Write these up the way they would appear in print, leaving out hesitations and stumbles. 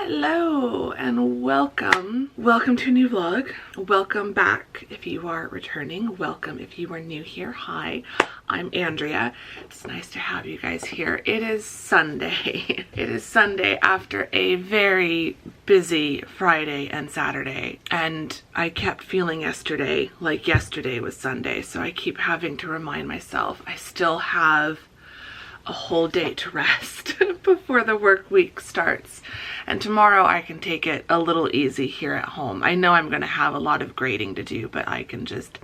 Hello and welcome. Welcome to a new vlog. Welcome back if you are returning. Welcome if you are new here. Hi, I'm Andrea. It's nice to have you guys here. It is Sunday. It is Sunday after a very busy Friday and Saturday. And I kept feeling yesterday like yesterday was Sunday. So I keep having to remind myself I still have a whole day to rest before the work week starts. And tomorrow I can take it a little easy here at home. I know I'm going to have a lot of grading to do, but I can just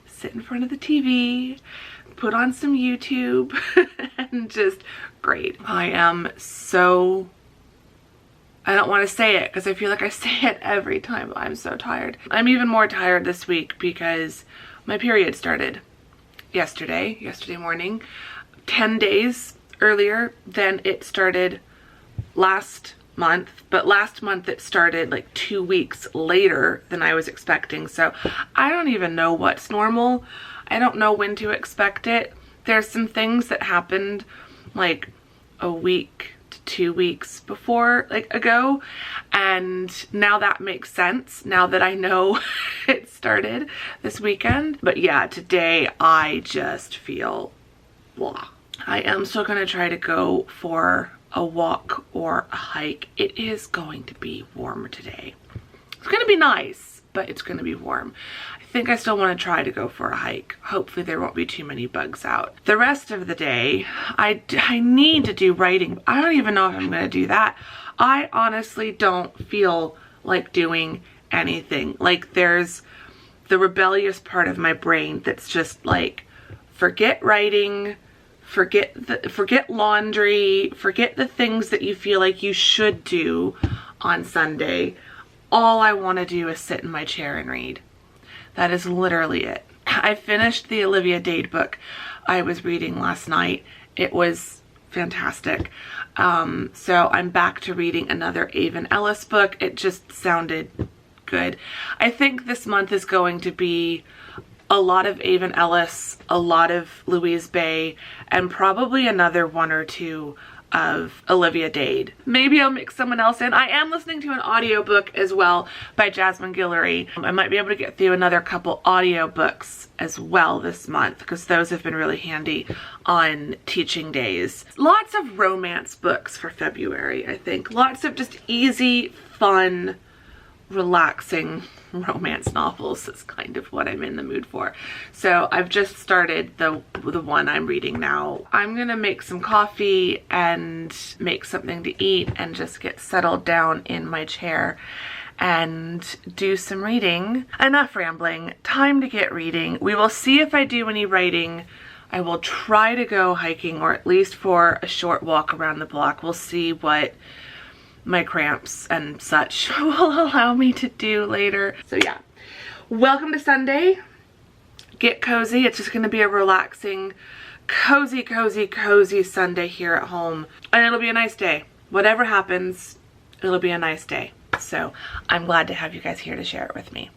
sit in front of the TV, put on some YouTube, and just grade. I don't want to say it because I feel like I say it every time. I'm so tired. I'm even more tired this week because my period started yesterday morning. 10 days earlier than it started last month, but last month it started like 2 weeks later than I was expecting. So I don't even know what's normal. I don't know when to expect it. There's some things that happened like a week to 2 weeks before, like ago, and now that makes sense now that I know it started this weekend. But yeah, today I just feel blah. I am still going to try to go for a walk or a hike. It is going to be warmer today. It's going to be nice, but it's going to be warm. I think I still want to try to go for a hike. Hopefully there won't be too many bugs out. The rest of the day, I need to do writing. I don't even know if I'm going to do that. I honestly don't feel like doing anything. Like there's the rebellious part of my brain that's just like, forget writing, forget laundry, forget the things that you feel like you should do on Sunday. All I want to do is sit in my chair and read. That is literally it. I finished the Olivia Dade book I was reading last night. It was fantastic. So I'm back to reading another Avon Ellis book. It just sounded good. I think this month is going to be a lot of Avon Ellis, a lot of Louise Bay, and probably another one or two of Olivia Dade. Maybe I'll mix someone else in. I am listening to an audiobook as well by Jasmine Guillory. I might be able to get through another couple audiobooks as well this month because those have been really handy on teaching days. Lots of romance books for February, I think. Lots of just easy, fun, relaxing romance novels is kind of what I'm in the mood for. So I've just started the one I'm reading now. I'm gonna make some coffee and make something to eat and just get settled down in my chair and do some reading. Enough rambling, time to get reading. We will see if I do any writing. I will try to go hiking or at least for a short walk around the block. We'll see what my cramps and such will allow me to do later. So yeah, welcome to Sunday. Get cozy. It's just going to be a relaxing, cozy Sunday here at home. And it'll be a nice day. Whatever happens, it'll be a nice day. So I'm glad to have you guys here to share it with me.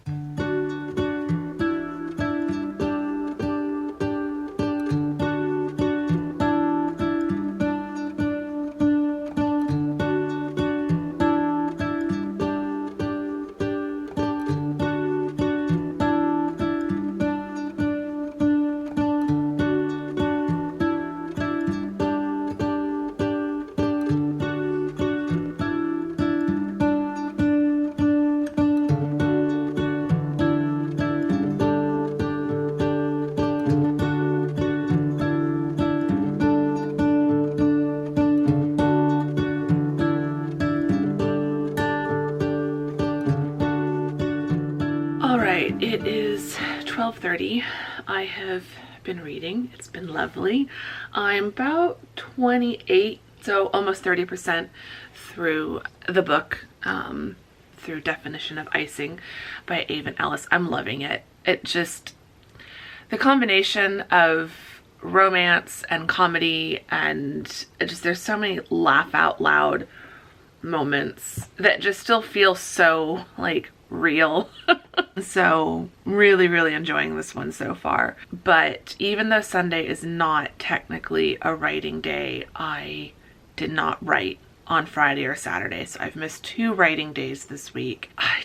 It is 12:30. I have been reading. It's been lovely. I'm about 28, so almost 30% through the book, through Definition of Icing by Avon Ellis. I'm loving it. It just, the combination of romance and comedy and just, there's so many laugh out loud moments that just still feel so like real. So really enjoying this one so far. But even though Sunday is not technically a writing day, I did not write on Friday or Saturday, so I've missed 2 writing days this week. I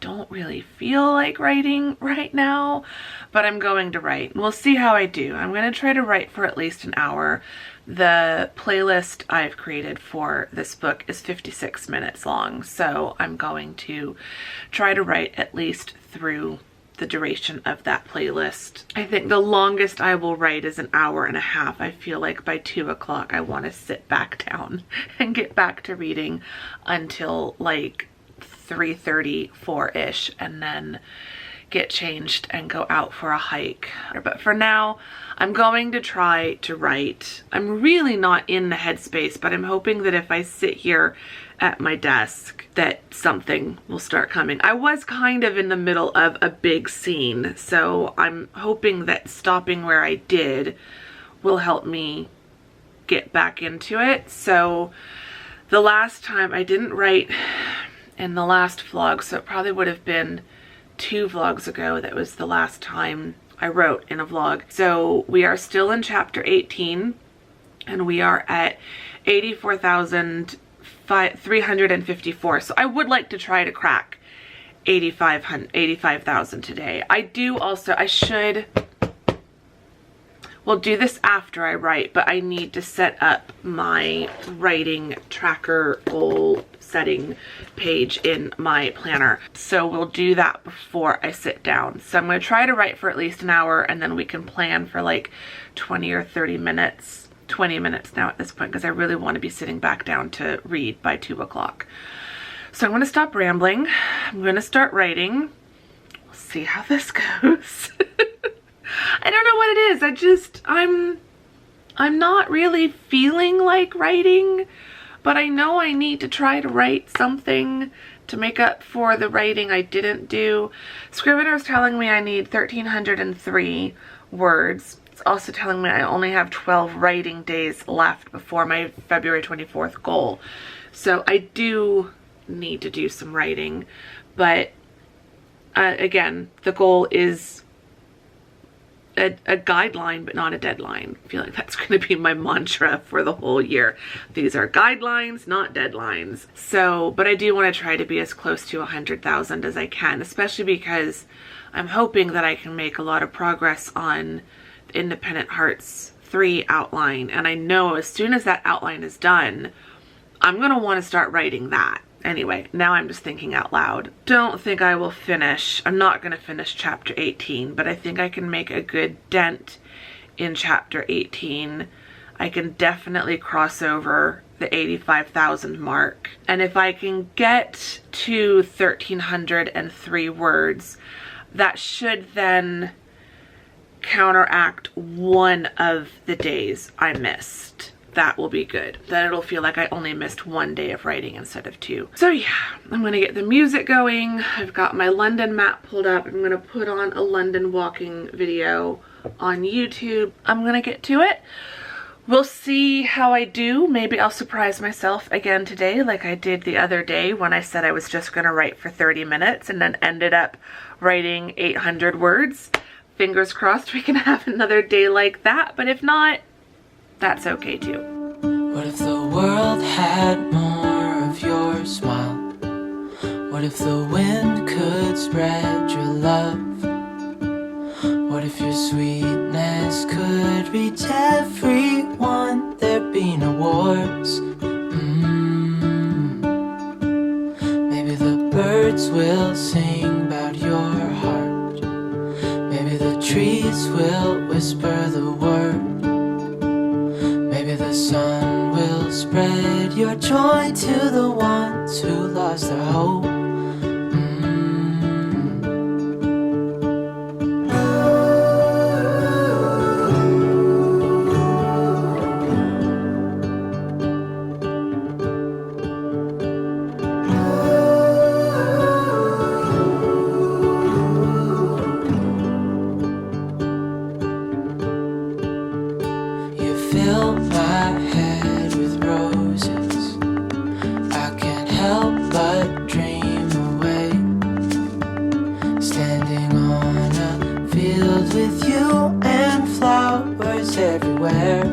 don't really feel like writing right now, but I'm going to write. We'll see how I do. I'm going to try to write for at least an hour. The playlist I've created for this book is 56 minutes long, so I'm going to try to write at least through the duration of that playlist. I think the longest I will write is an hour and a half. I feel like by 2 o'clock I want to sit back down and get back to reading until like 3:30, 4-ish, and then get changed and go out for a hike. But for now, I'm going to try to write. I'm really not in the headspace, but I'm hoping that if I sit here at my desk that something will start coming. I was kind of in the middle of a big scene, so I'm hoping that stopping where I did will help me get back into it. So the last time I didn't write in the last vlog, so it probably would have been 2 vlogs ago. That was the last time I wrote in a vlog. So we are still in chapter 18 and we are at 84,354. So I would like to try to crack 85,000 today. We'll do this after I write, but I need to set up my writing tracker goal setting page in my planner. So we'll do that before I sit down. So I'm going to try to write for at least an hour, and then we can plan for like 20 or 30 minutes, 20 minutes now at this point, because I really want to be sitting back down to read by 2 o'clock. So I'm going to stop rambling. I'm going to start writing. We'll see how this goes. I don't know what it is. I'm not really feeling like writing, but I know I need to try to write something to make up for the writing I didn't do. Scrivener's telling me I need 1,303 words. It's also telling me I only have 12 writing days left before my February 24th goal. So I do need to do some writing, but again, the goal is a guideline, but not a deadline. I feel like that's going to be my mantra for the whole year. These are guidelines, not deadlines. So, but I do want to try to be as close to 100,000 as I can, especially because I'm hoping that I can make a lot of progress on the Independent Hearts 3 outline. And I know as soon as that outline is done, I'm going to want to start writing that. Anyway, now I'm just thinking out loud. Don't think I will finish. I'm not going to finish chapter 18, but I think I can make a good dent in chapter 18. I can definitely cross over the 85,000 mark. And if I can get to 1,303 words, that should then counteract one of the days I missed. That will be good. Then it'll feel like I only missed 1 day of writing instead of 2. So yeah, I'm gonna get the music going. I've got my London map pulled up. I'm gonna put on a London walking video on YouTube. I'm gonna get to it. We'll see how I do. Maybe I'll surprise myself again today like I did the other day when I said I was just gonna write for 30 minutes and then ended up writing 800 words. Fingers crossed we can have another day like that, but if not, that's okay too. What if the world had more of your smile? What if the wind could spread your love? What if your sweetness could reach everyone? There'd be no wars. Maybe the birds will sing about your heart. Maybe the trees will whisper the word. Maybe the sun will spread your joy to the ones who lost their hope. Fill my head with roses. I can't help but dream away. Standing on a field with you and flowers everywhere.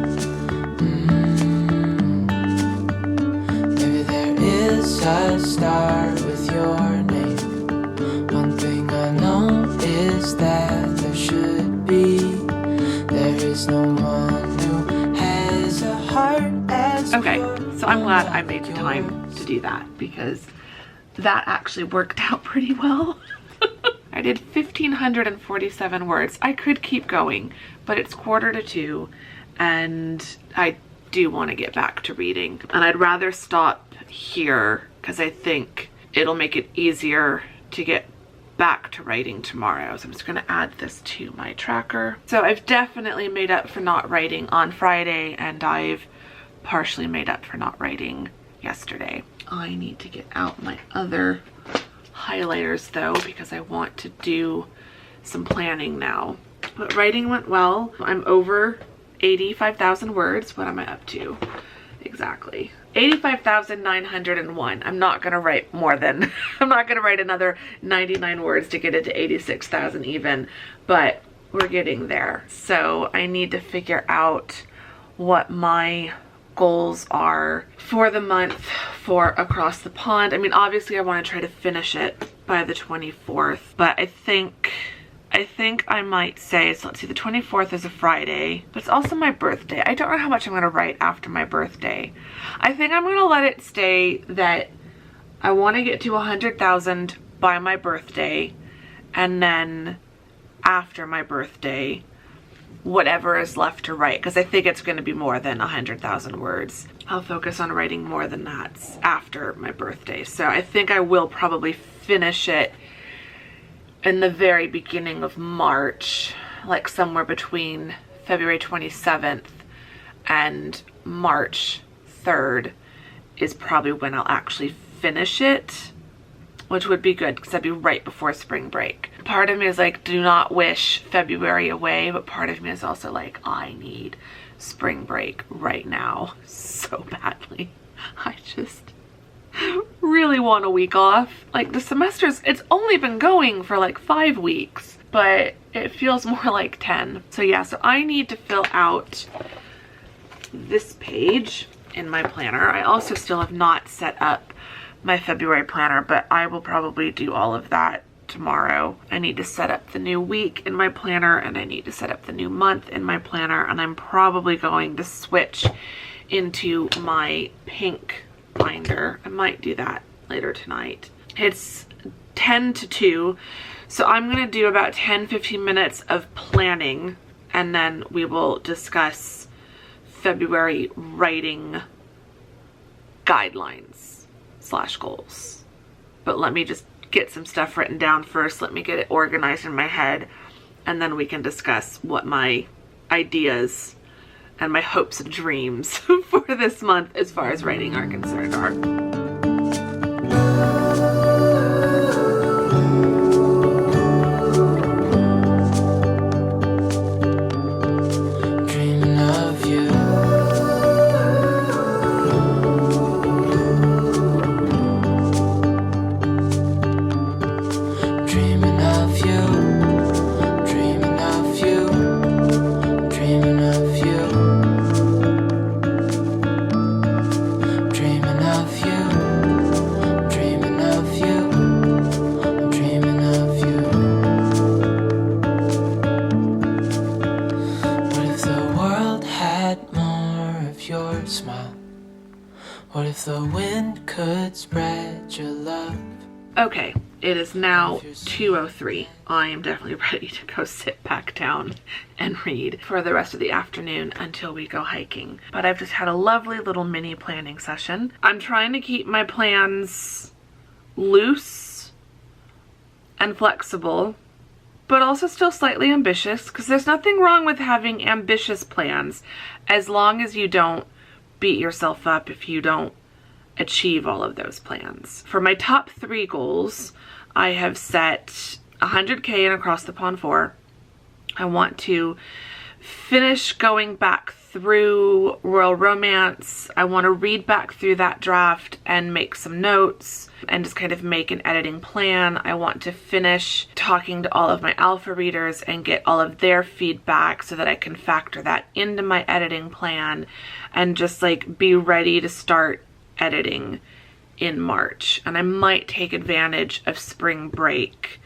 Maybe does start with your name. One thing I know is that there should be. There is no one who has a heart as Okay, so I'm glad I made the time to do that because that actually worked out pretty well. I did 1,547 words. I could keep going, but it's 1:45 and I do want to get back to reading. And I'd rather stop here because I think it'll make it easier to get back to writing tomorrow. So I'm just going to add this to my tracker. So I've definitely made up for not writing on Friday, and I've partially made up for not writing yesterday. I need to get out my other highlighters though because I want to do some planning now. But writing went well. I'm over 85,000 words. What am I up to exactly? 85,901. I'm not gonna write more than I'm not gonna write another 99 words to get it to 86,000 even, but we're getting there. So I need to figure out what my goals are for the month for Across the Pond. I mean, obviously I want to try to finish it by the 24th, but I think I might say, so let's see, the 24th is a Friday, but it's also my birthday. I don't know how much I'm going to write after my birthday. I think I'm going to let it stay that I want to get to 100,000 by my birthday, and then after my birthday, whatever is left to write, because I think it's going to be more than 100,000 words. I'll focus on writing more than that after my birthday. So I think I will probably finish it in the very beginning of March, like somewhere between February 27th and March 3rd is probably when I'll actually finish it, which would be good because that'd be right before spring break. Part of me is like, do not wish February away, but part of me is also like, I need spring break right now so badly. I just really want a week off. Like the semesters, it's only been going for like 5 weeks, but it feels more like 10. So yeah, so I need to fill out this page in my planner. I also still have not set up my February planner, but I will probably do all of that tomorrow. I need to set up the new week in my planner, and I need to set up the new month in my planner, and I'm probably going to switch into my pink binder. I might do that later tonight. It's 10 to 2, so I'm going to do about 10-15 minutes of planning, and then we will discuss February writing guidelines / goals. But let me just get some stuff written down first. Let me get it organized in my head, and then we can discuss what my ideas and my hopes and dreams for this month as far as writing are concerned are. What if the wind could spread your love? Okay, it is now 2:03. I am definitely ready to go sit back down and read for the rest of the afternoon until we go hiking. But I've just had a lovely little mini planning session. I'm trying to keep my plans loose and flexible, but also still slightly ambitious, because there's nothing wrong with having ambitious plans as long as you don't beat yourself up if you don't achieve all of those plans. For my top 3 goals, I have set 100K in Across the Pond 4. I want to finish going back through Royal Romance. I want to read back through that draft and make some notes and just kind of make an editing plan. I want to finish talking to all of my alpha readers and get all of their feedback so that I can factor that into my editing plan and just like be ready to start editing in March, and I might take advantage of spring break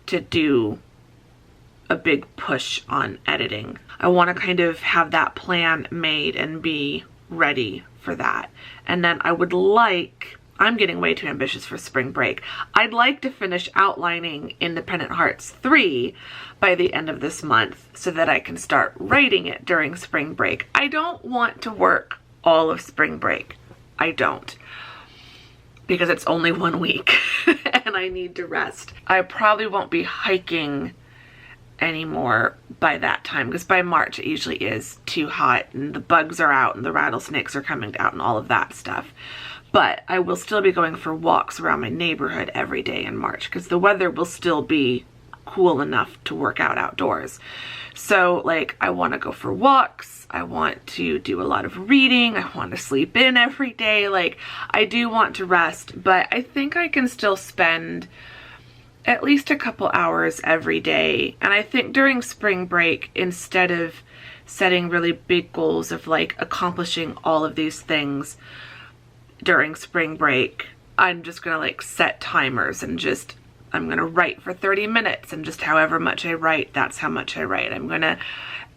to do a big push on editing. I want to kind of have that plan made and be ready for that. And then I would like, I'm getting way too ambitious for spring break. I'd like to finish outlining Independent Hearts 3 by the end of this month so that I can start writing it during spring break. I don't want to work all of spring break. I don't. Because it's only 1 week and I need to rest. I probably won't be hiking anymore by that time, because by March it usually is too hot and the bugs are out and the rattlesnakes are coming out and all of that stuff. But I will still be going for walks around my neighborhood every day in March because the weather will still be cool enough to work out outdoors. So like, I want to go for walks, I want to do a lot of reading, I want to sleep in every day. Like, I do want to rest, but I think I can still spend at least a couple hours every day. And I think during spring break, instead of setting really big goals of like accomplishing all of these things during spring break, I'm just gonna like set timers and just, I'm gonna write for 30 minutes and just however much I write, that's how much I write. I'm gonna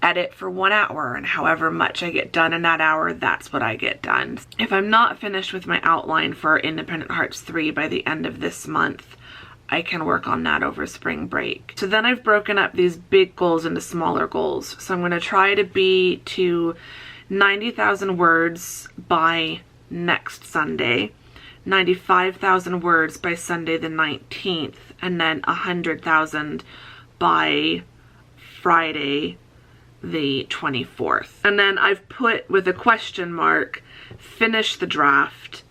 edit for 1 hour and however much I get done in that hour, that's what I get done. If I'm not finished with my outline for Independent Hearts 3 by the end of this month, I can work on that over spring break. So then I've broken up these big goals into smaller goals. So I'm going to try to be to 90,000 words by next Sunday, 95,000 words by Sunday the 19th, and then 100,000 by Friday the 24th. And then I've put with a question mark, finish the draft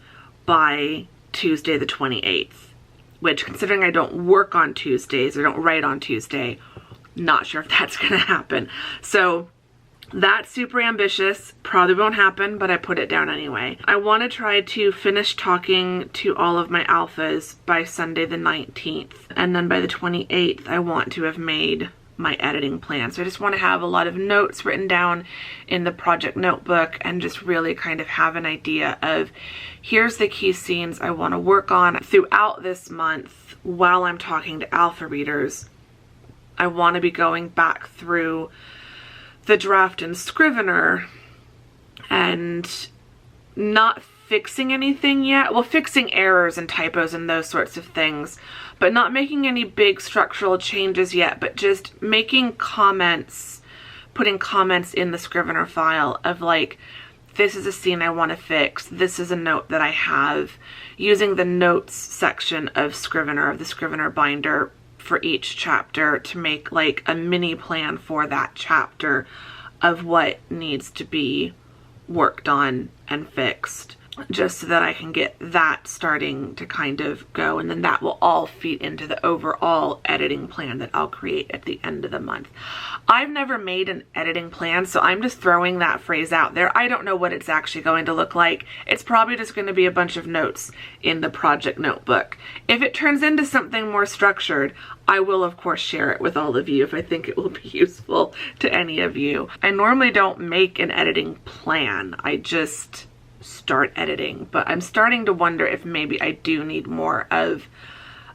by Tuesday the 28th. Which, considering I don't work on Tuesdays, I don't write on Tuesday, not sure if that's gonna happen. So that's super ambitious, probably won't happen, but I put it down anyway. I want to try to finish talking to all of my alphas by Sunday the 19th, and then by the 28th I want to have made my editing plan. So I just want to have a lot of notes written down in the project notebook and just really kind of have an idea of, here's the key scenes I want to work on throughout this month while I'm talking to alpha readers. I want to be going back through the draft in Scrivener and not fixing anything yet. Well, fixing errors and typos and those sorts of things, but not making any big structural changes yet, but just making comments, putting comments in the Scrivener file of like, this is a scene I want to fix, this is a note that I have, using the notes section of Scrivener, of the Scrivener binder for each chapter to make like a mini plan for that chapter of what needs to be worked on and fixed, just so that I can get that starting to kind of go, and then that will all feed into the overall editing plan that I'll create at the end of the month. I've never made an editing plan, so I'm just throwing that phrase out there. I don't know what it's actually going to look like. It's probably just going to be a bunch of notes in the project notebook. If it turns into something more structured, I will of course share it with all of you if I think it will be useful to any of you. I normally don't make an editing plan. I just start editing, but I'm starting to wonder if maybe I do need more of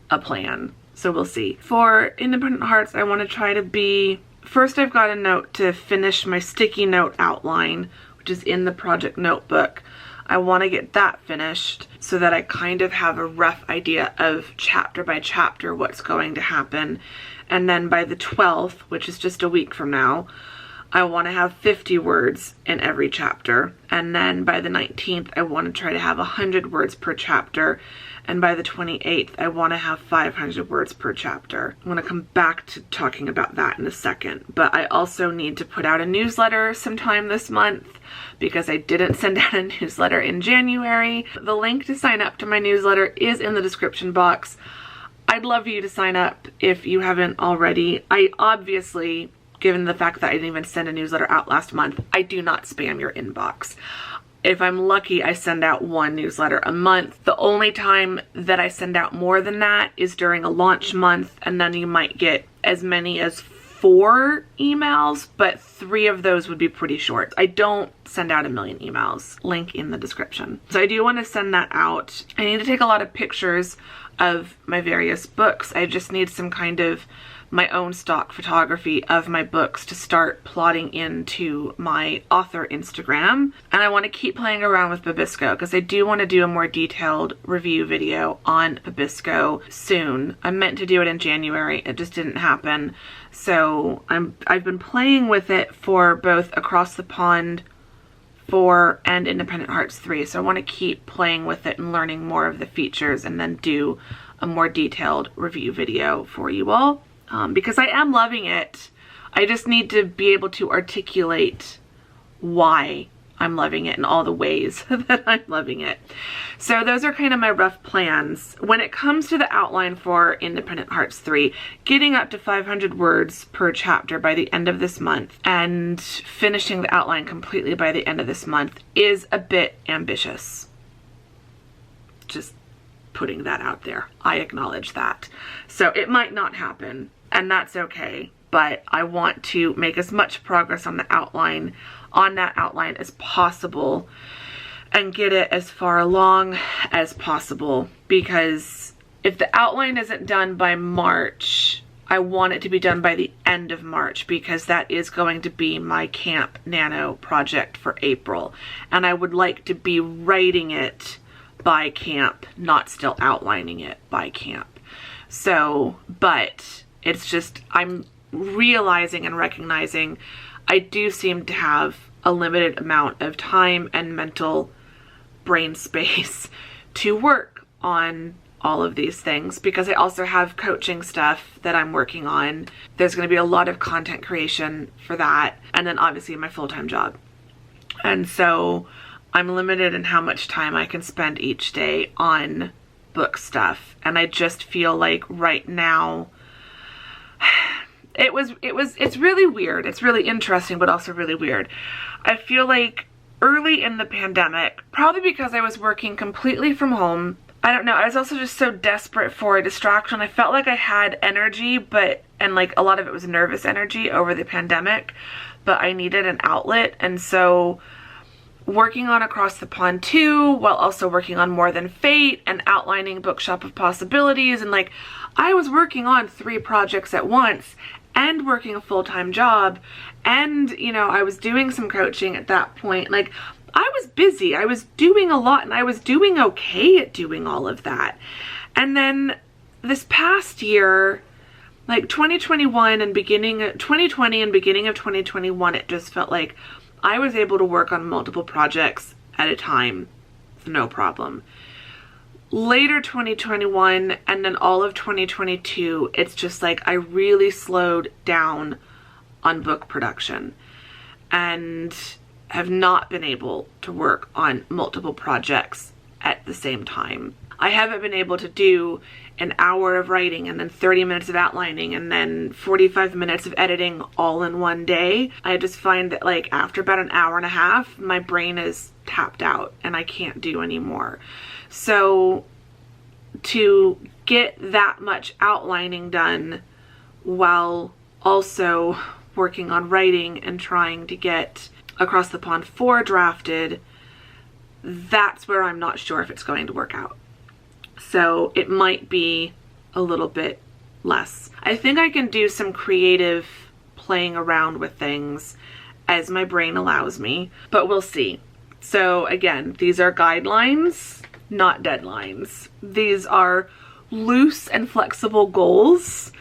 a plan. So we'll see. For Independent Hearts, I want to try to be, first I've got a note to finish my sticky note outline, which is in the project notebook. I want to get that finished so that I kind of have a rough idea of chapter by chapter what's going to happen. And then by the 12th, which is just a week from now, I want to have 50 words in every chapter. And then by the 19th, I want to try to have 100 words per chapter. And by the 28th, I want to have 500 words per chapter. I'm going to come back to talking about that in a second. But I also need to put out a newsletter sometime this month because I didn't send out a newsletter in January. The link to sign up to my newsletter is in the description box. I'd love you to sign up if you haven't already. I obviously, given the fact that I didn't even send a newsletter out last month, I do not spam your inbox. If I'm lucky, I send out one newsletter a month. The only time that I send out more than that is during a launch month, and then you might get as many as 4 emails, but 3 of those would be pretty short. I don't send out 1 million emails. Link in the description. So I do want to send that out. I need to take a lot of pictures of my various books. I just need some kind of my own stock photography of my books to start plotting into my author Instagram. And I want to keep playing around with Babisco because I do want to do a more detailed review video on Babisco soon. I meant to do it in January. It just didn't happen. So I've been playing with it for both Across the Pond 4 and Independent Hearts 3. So I want to keep playing with it and learning more of the features and then do a more detailed review video for you all. Because I am loving it. I just need to be able to articulate why I'm loving it and all the ways that I'm loving it. So those are kind of my rough plans. When it comes to the outline for Independent Hearts 3, getting up to 500 words per chapter by the end of this month and finishing the outline completely by the end of this month is a bit ambitious. Just putting that out there. I acknowledge that. So it might not happen. And that's okay, but I want to make as much progress on that outline as possible and get it as far along as possible, because if the outline isn't done by March, I want it to be done by the end of March, because that is going to be my Camp Nano project for April, and I would like to be writing it by camp, not still outlining it by camp. So, but it's just, I'm realizing and recognizing I do seem to have a limited amount of time and mental brain space to work on all of these things, because I also have coaching stuff that I'm working on. There's going to be a lot of content creation for that, and then obviously my full-time job. And so I'm limited in how much time I can spend each day on book stuff. And I just feel like right now it's really weird. It's really interesting, but also really weird. I feel like early in the pandemic, probably because I was working completely from home, I don't know, I was also just so desperate for a distraction. I felt like I had energy, and like a lot of it was nervous energy over the pandemic, but I needed an outlet. And so working on Across the Pond 2 while also working on More Than Fate and outlining Bookshop of Possibilities, and like I was working on 3 projects at once and working a full-time job, and you know, I was doing some coaching at that point. Like I was busy, I was doing a lot, and I was doing okay at doing all of that. And then this past year, like 2020 and beginning of 2021, it just felt like I was able to work on multiple projects at a time with no problem. Later 2021 and then all of 2022, it's just like I really slowed down on book production and have not been able to work on multiple projects at the same time. I haven't been able to do an hour of writing and then 30 minutes of outlining and then 45 minutes of editing all in one day. I just find that like after about an hour and a half, my brain is tapped out and I can't do anymore. So to get that much outlining done while also working on writing and trying to get Across the Pond 4 drafted, that's where I'm not sure if it's going to work out. So it might be a little bit less. I think I can do some creative playing around with things as my brain allows me, but we'll see. So again, these are guidelines, not deadlines. These are loose and flexible goals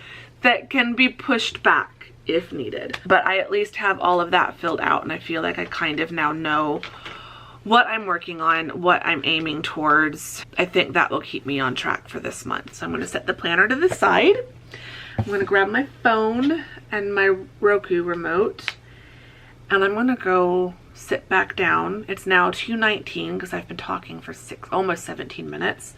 that can be pushed back if needed. But I at least have all of that filled out, and I feel like I kind of now know what I'm working on, what I'm aiming towards. I think that will keep me on track for this month. So I'm going to set the planner to the side. I'm going to grab my phone and my Roku remote, and I'm going to go sit back down. It's now 2:19 because I've been talking for almost 17 minutes.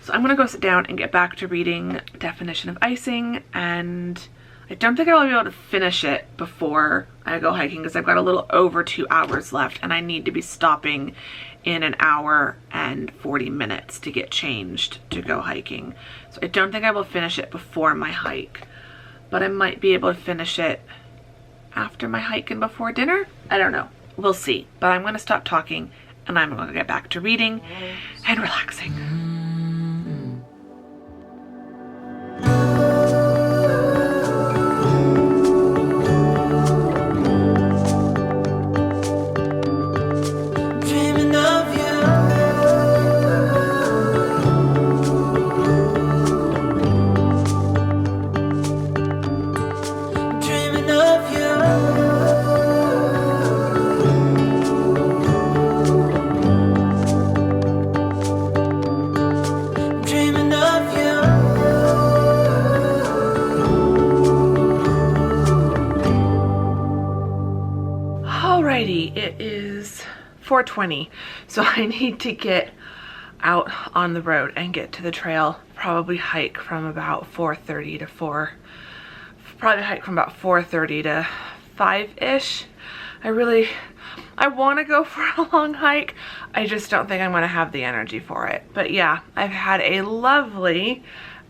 So I'm going to go sit down and get back to reading Definition of Icing, and I don't think I will be able to finish it before I go hiking because I've got a little over 2 hours left and I need to be stopping in an hour and 40 minutes to get changed to go hiking. So I don't think I will finish it before my hike, but I might be able to finish it after my hike and before dinner. I don't know. We'll see. But I'm going to stop talking and I'm going to get back to reading and relaxing. Alrighty, it is 4:20, so I need to get out on the road and get to the trail. Probably hike from about 4:30 to 5-ish. I want to go for a long hike. I just don't think I'm going to have the energy for it. But yeah, I've had a lovely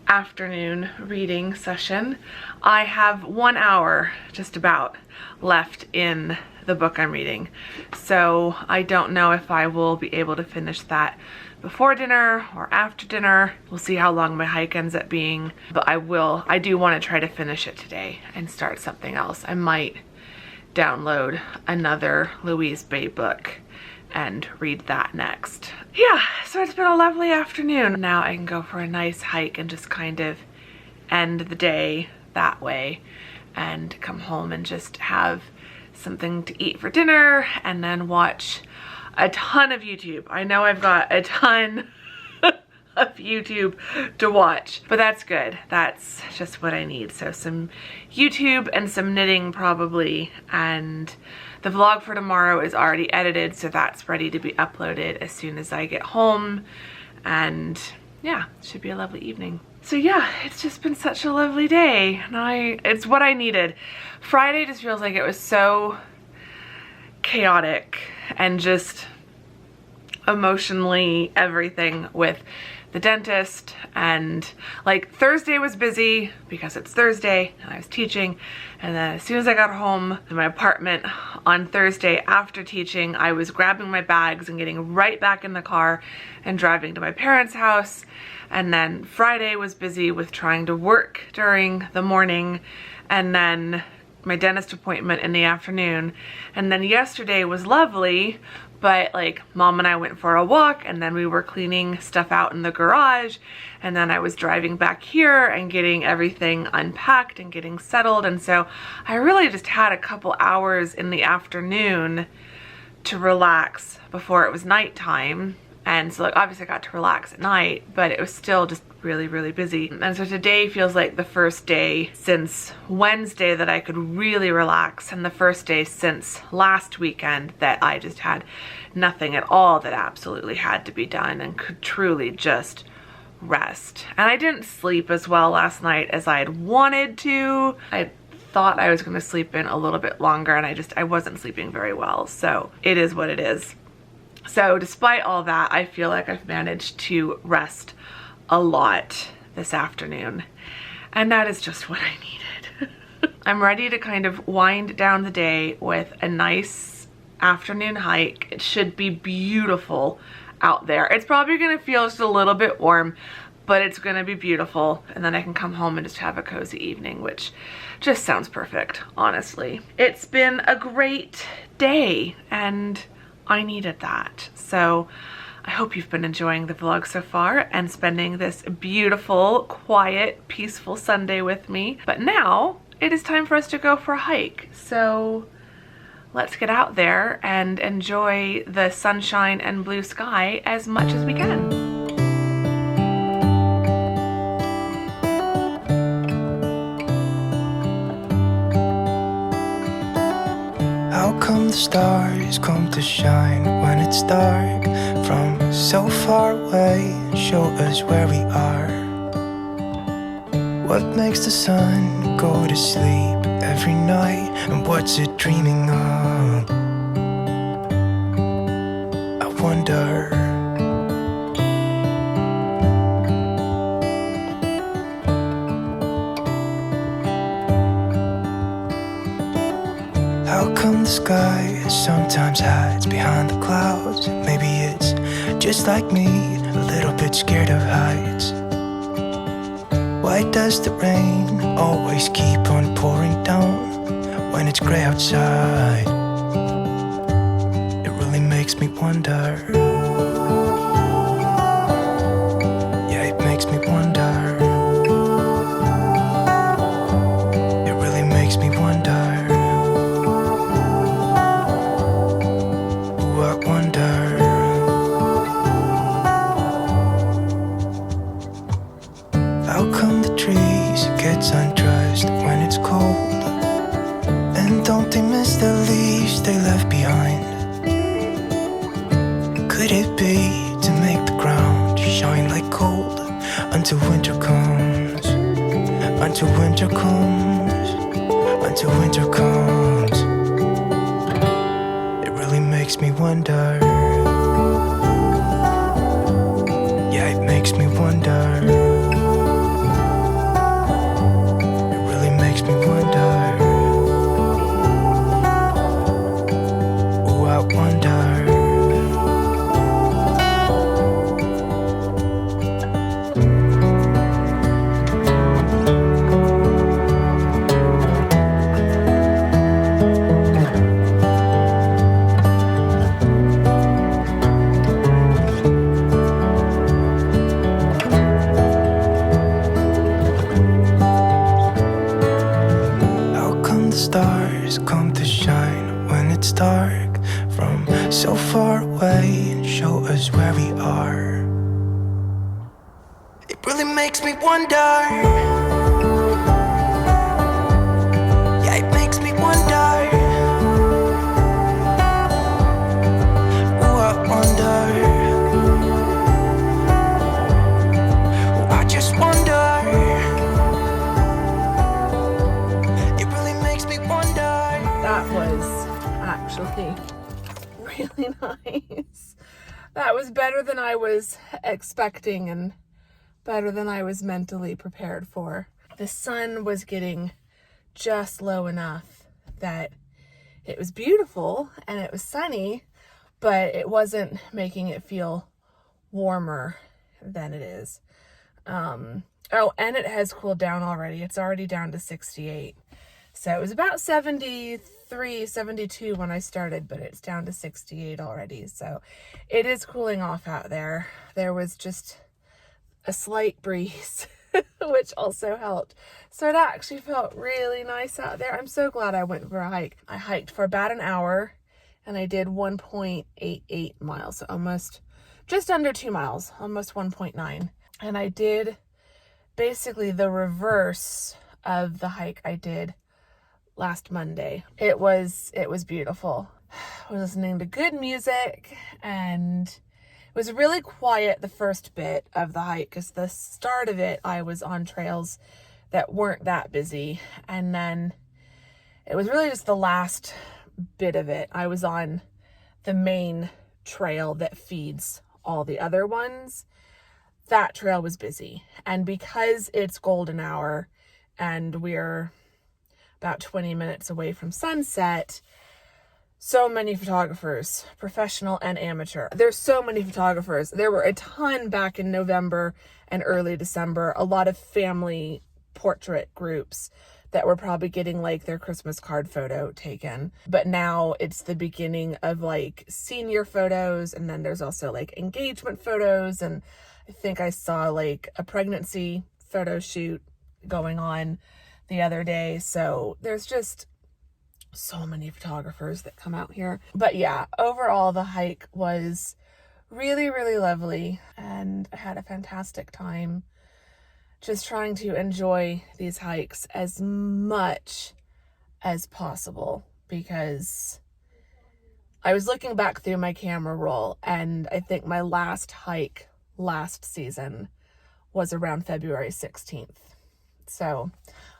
afternoon reading session. I have 1 hour just about left in the book I'm reading, so I don't know if I will be able to finish that before dinner or after dinner. We'll see how long my hike ends up being, but I do want to try to finish it today and start something else. I might download another Louise Bay book and read that next. Yeah, so it's been a lovely afternoon. Now I can go for a nice hike and just kind of end the day that way and come home and just have something to eat for dinner and then watch a ton of YouTube. I know I've got a ton of YouTube to watch, but that's good. That's just what I need. So some YouTube and some knitting probably, and the vlog for tomorrow is already edited, so that's ready to be uploaded as soon as I get home. And yeah, it should be a lovely evening. So yeah, it's just been such a lovely day, and it's what I needed. Friday just feels like it was so chaotic and just emotionally everything with the dentist, and like Thursday was busy because it's Thursday and I was teaching, and then as soon as I got home to my apartment on Thursday after teaching, I was grabbing my bags and getting right back in the car and driving to my parents' house. And then Friday was busy with trying to work during the morning, and then my dentist appointment in the afternoon. And then yesterday was lovely, but like Mom and I went for a walk, and then we were cleaning stuff out in the garage, and then I was driving back here and getting everything unpacked and getting settled. And so I really just had a couple hours in the afternoon to relax before it was nighttime. And so like obviously I got to relax at night, but it was still just really, really busy. And so today feels like the first day since Wednesday that I could really relax, and the first day since last weekend that I just had nothing at all that absolutely had to be done and could truly just rest. And I didn't sleep as well last night as I had wanted to. I thought I was going to sleep in a little bit longer, and I wasn't sleeping very well. So it is what it is. So despite all that, I feel like I've managed to rest a lot this afternoon, and that is just what I needed. I'm ready to kind of wind down the day with a nice afternoon hike. It should be beautiful out there. It's probably gonna feel just a little bit warm, but it's gonna be beautiful, and then I can come home and just have a cozy evening, which just sounds perfect, honestly. It's been a great day, and I needed that. So I hope you've been enjoying the vlog so far and spending this beautiful, quiet, peaceful Sunday with me. But now it is time for us to go for a hike. So let's get out there and enjoy the sunshine and blue sky as much as we can. How come the stars come to shine when it's dark from so far away and show us where we are? What makes the sun go to sleep every night, and what's it dreaming of? I wonder. How How come the sky sometimes hides behind the clouds? Maybe it's just like me, a little bit scared of heights. Why does the rain always keep on pouring down when it's gray outside? It really makes me wonder. Yeah, it makes me wonder. It really makes me wonder. Ooh, I wonder. How come the trees get undressed when it's cold? And don't they miss the leaves they left behind? Could it be to make the ground shine like gold until winter comes? Until winter comes, until winter comes. It really makes me wonder. Yeah, it makes me wonder. It really makes me wonder. Ooh, I wonder. Stars come to shine when it's dark from so far away and show us where we are. It really makes me wonder. Yeah, it makes me wonder. Ooh, I wonder. Ooh, I just wonder. That was actually really nice. That was better than I was expecting and better than I was mentally prepared for. The sun was getting just low enough that it was beautiful and it was sunny, but it wasn't making it feel warmer than it is. Oh, and it has cooled down already. It's already down to 68. So it was about 73, 72 when I started, but it's down to 68 already. So it is cooling off out there. There was just a slight breeze, which also helped. So it actually felt really nice out there. I'm so glad I went for a hike. I hiked for about an hour and I did 1.88 miles. So almost just under 2 miles, almost 1.9. And I did basically the reverse of the hike I did last Monday. It was beautiful. I was listening to good music and it was really quiet the first bit of the hike because the start of it I was on trails that weren't that busy, and then it was really just the last bit of it. I was on the main trail that feeds all the other ones. That trail was busy, and because it's golden hour and we're about 20 minutes away from sunset, so many photographers, professional and amateur. There's so many photographers. There were a ton back in November and early December, a lot of family portrait groups that were probably getting like their Christmas card photo taken. But now it's the beginning of like senior photos, and then there's also like engagement photos, and I think I saw like a pregnancy photo shoot going on the other day. So there's just so many photographers that come out here. But yeah, overall the hike was really, really lovely, and I had a fantastic time just trying to enjoy these hikes as much as possible, because I was looking back through my camera roll and I think my last hike last season was around February 16th. So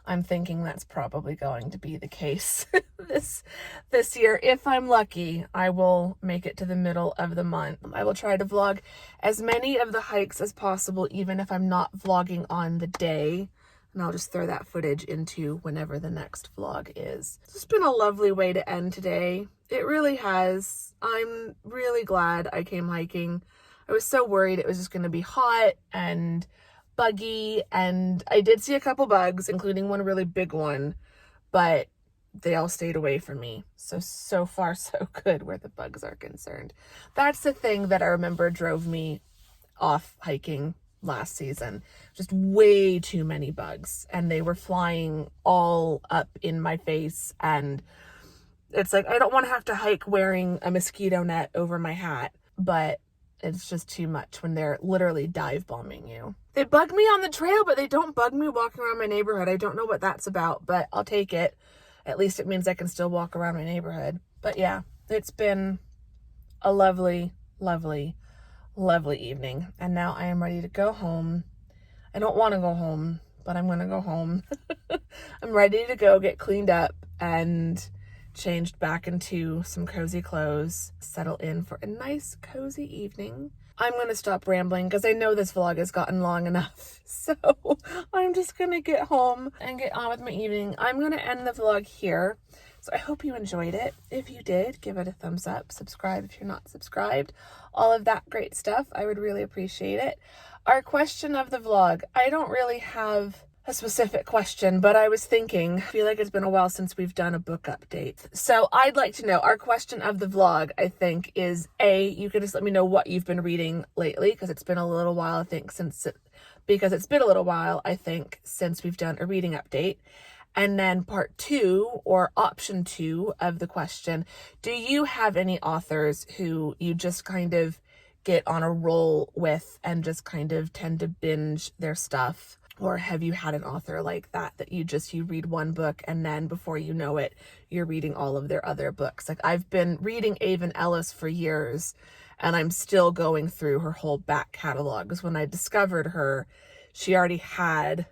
I'm thinking that's probably going to be the case this year. If I'm lucky, I will make it to the middle of the month. I will try to vlog as many of the hikes as possible, even if I'm not vlogging on the day and I'll just throw that footage into whenever the next vlog is. It's been a lovely way to end today. It really has. I'm really glad I came hiking. I was so worried it was just going to be hot and buggy, and I did see a couple bugs, including one really big one, but they all stayed away from me. So far so good where the bugs are concerned. That's the thing that I remember drove me off hiking last season. Just way too many bugs, and they were flying all up in my face, and it's like I don't want to have to hike wearing a mosquito net over my hat, but it's just too much when they're literally dive bombing you. They bug me on the trail, but they don't bug me walking around my neighborhood. I don't know what that's about, but I'll take it. At least it means I can still walk around my neighborhood. But yeah, it's been a lovely, lovely, lovely evening. And now I am ready to go home. I don't want to go home, but I'm going to go home. I'm ready to go get cleaned up and changed back into some cozy clothes, settle in for a nice cozy evening. I'm going to stop rambling because I know this vlog has gotten long enough. So I'm just going to get home and get on with my evening. I'm going to end the vlog here. So I hope you enjoyed it. If you did, give it a thumbs up, subscribe if you're not subscribed, all of that great stuff. I would really appreciate it. Our question of the vlog, I don't really have a specific question, but I was thinking, I feel like it's been a while since we've done a book update. So I'd like to know, our question of the vlog, I think, is you can just let me know what you've been reading lately, because it's been a little while, I think, since we've done a reading update. And then part 2, or option 2 of the question, do you have any authors who you just kind of get on a roll with and just kind of tend to binge their stuff? Or have you had an author like that you read one book and then before you know it, you're reading all of their other books? Like, I've been reading Avon Ellis for years, and I'm still going through her whole back catalog, because when I discovered her, she already had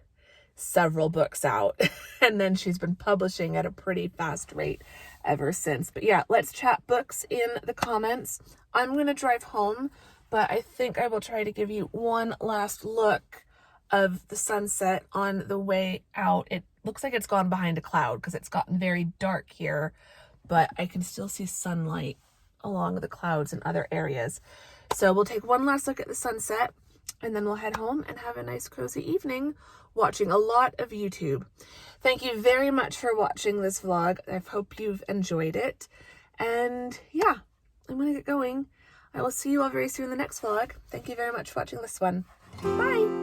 several books out and then she's been publishing at a pretty fast rate ever since. But yeah, let's chat books in the comments. I'm going to drive home, but I think I will try to give you one last look of the sunset on the way out. It looks like it's gone behind a cloud because it's gotten very dark here, but I can still see sunlight along the clouds in other areas. So we'll take one last look at the sunset, and then we'll head home and have a nice cozy evening watching a lot of YouTube. Thank you very much for watching this vlog. I hope you've enjoyed it. And yeah, I'm gonna get going. I will see you all very soon in the next vlog. Thank you very much for watching this one. Bye!